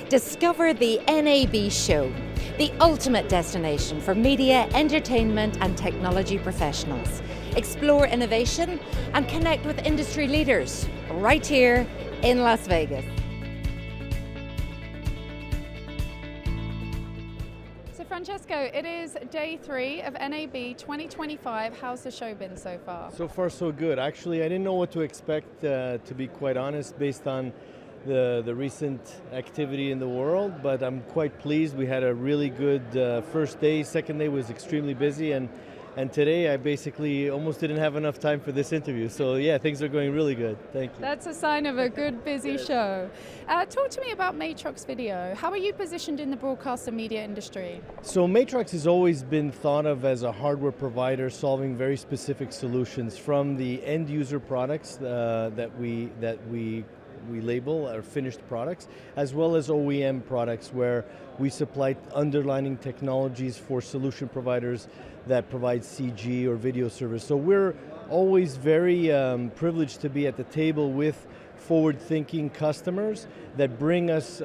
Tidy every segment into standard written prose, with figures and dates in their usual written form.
Discover the NAB Show, the ultimate destination for media, entertainment and technology professionals. Explore innovation and connect with industry leaders right here in Las Vegas. So Francesco, it is day 3 of NAB 2025. How's the show been so far? So far so good. Actually, I didn't know what to expect, to be quite honest, based on the recent activity in the world, but I'm quite pleased. We had a really good first day. Second day was extremely busy, and today I basically almost didn't have enough time for this interview. So yeah, things are going really good. Thank you. That's a sign of a good, busy show. Talk to me about Matrox Video. How are you positioned in the broadcast and media industry? So Matrox has always been thought of as a hardware provider solving very specific solutions, from the end user products that we label our finished products, as well as OEM products where we supply underlining technologies for solution providers that provide CG or video service. So we're always very privileged to be at the table with forward-thinking customers that bring us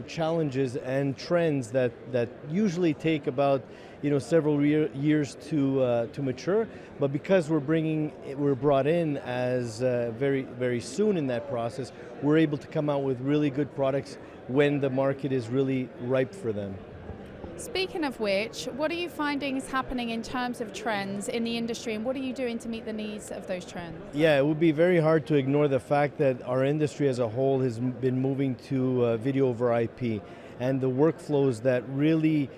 challenges and trends that usually take about several years to mature, but because we're brought in as very soon in that process, we're able to come out with really good products when the market is really ripe for them. Speaking of which, what are you finding is happening in terms of trends in the industry, and what are you doing to meet the needs of those trends? Yeah, it would be very hard to ignore the fact that our industry as a whole has been moving to video over IP, and the workflows that really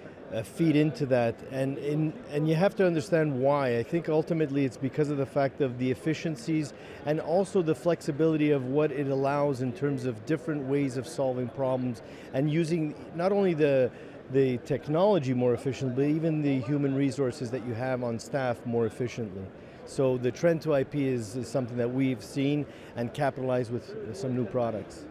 feed into that, and you have to understand why. I think ultimately it's because of the fact of the efficiencies and also the flexibility of what it allows in terms of different ways of solving problems and using not only the technology more efficiently, but even the human resources that you have on staff more efficiently. So the trend to IP is something that we've seen and capitalized with some new products.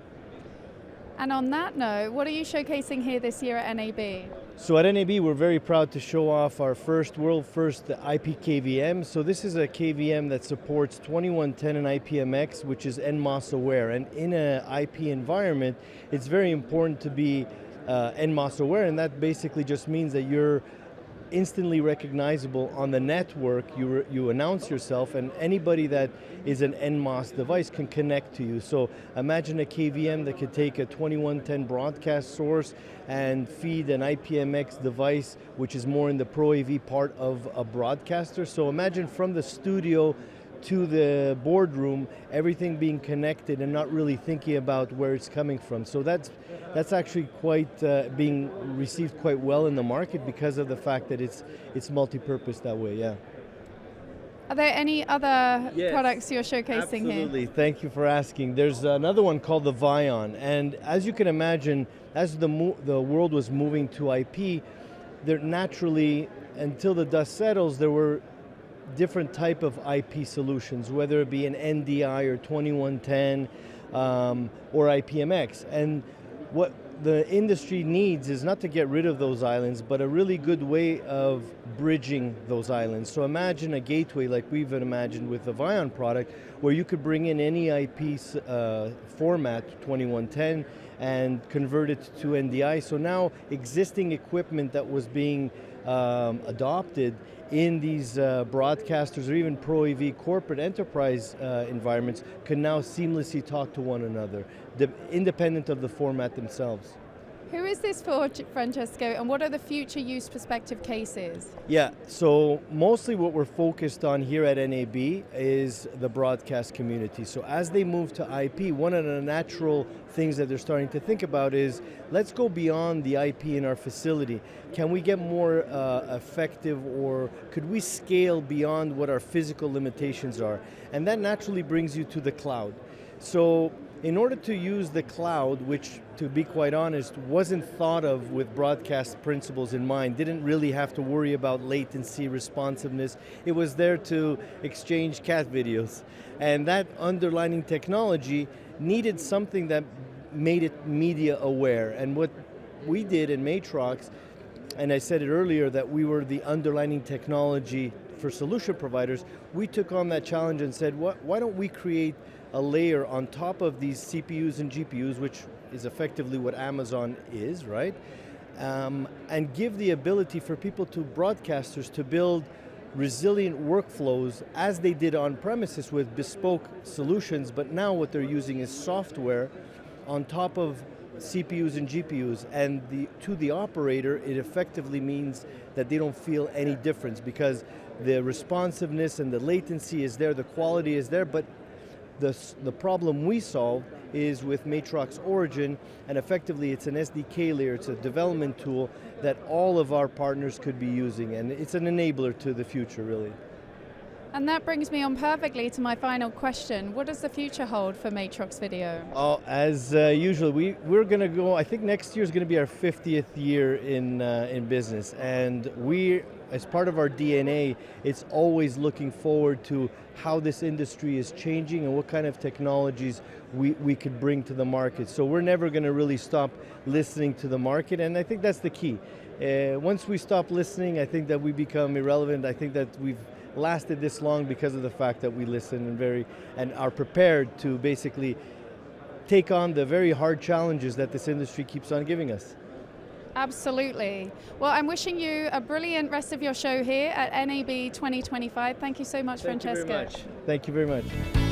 And on that note, what are you showcasing here this year at NAB? So at NAB, we're very proud to show off our world first IP KVM. So this is a KVM that supports 2110 and IPMX, which is NMOS aware. And in an IP environment, it's very important to be NMOS aware, and that basically just means that you're instantly recognizable on the network. You announce yourself, and anybody that is an NMOS device can connect to you. So imagine a KVM that could take a 2110 broadcast source and feed an IPMX device, which is more in the Pro AV part of a broadcaster. So imagine from the studio to the boardroom, everything being connected and not really thinking about where it's coming from. So that's actually quite being received quite well in the market because of the fact that it's multi-purpose that way. Yeah. Are there any other products you're showcasing here? Absolutely. Thank you for asking. There's another one called the Vion, and as you can imagine, as the world was moving to IP, there naturally, until the dust settles, there were different type of IP solutions, whether it be an NDI or 2110 or IPMX. And what the industry needs is not to get rid of those islands, but a really good way of bridging those islands. So imagine a gateway like we've imagined with the Vion product, where you could bring in any IP format, 2110, and convert it to NDI. So now existing equipment that was being adopted in these broadcasters or even Pro AV corporate enterprise environments can now seamlessly talk to one another, independent of the format themselves. Who is this for, Francesco, and what are the future use perspective cases? Yeah, so mostly what we're focused on here at NAB is the broadcast community. So as they move to IP, one of the natural things that they're starting to think about is, let's go beyond the IP in our facility. Can we get more effective, or could we scale beyond what our physical limitations are? And that naturally brings you to the cloud. So in order to use the cloud, which, to be quite honest, wasn't thought of with broadcast principles in mind, didn't really have to worry about latency, responsiveness, it was there to exchange cat videos. And that underlining technology needed something that made it media aware. And what we did in Matrox, and I said it earlier that we were the underlining technology for solution providers, we took on that challenge and said, why don't we create a layer on top of these CPUs and GPUs, which is effectively what Amazon is, right? And give the ability for people broadcasters to build resilient workflows as they did on premises with bespoke solutions, but now what they're using is software on top of CPUs and GPUs, and to the operator, it effectively means that they don't feel any difference because the responsiveness and the latency is there, the quality is there, but the problem we solve is with Matrox Origin, and effectively it's an SDK layer, it's a development tool that all of our partners could be using, and it's an enabler to the future, really. And that brings me on perfectly to my final question. What does the future hold for Matrox Video? Oh, as usual, we're going to go, I think next year is going to be our 50th year in business, and we, as part of our DNA, it's always looking forward to how this industry is changing and what kind of technologies we could bring to the market. So we're never going to really stop listening to the market, and I think that's the key. Once we stop listening, I think that we become irrelevant. I think that we've lasted this long because of the fact that we listen and are prepared to basically take on the very hard challenges that this industry keeps on giving us. Absolutely. Well, I'm wishing you a brilliant rest of your show here at NAB 2025. Thank you so much, Francesco. Thank you very much. Thank you very much.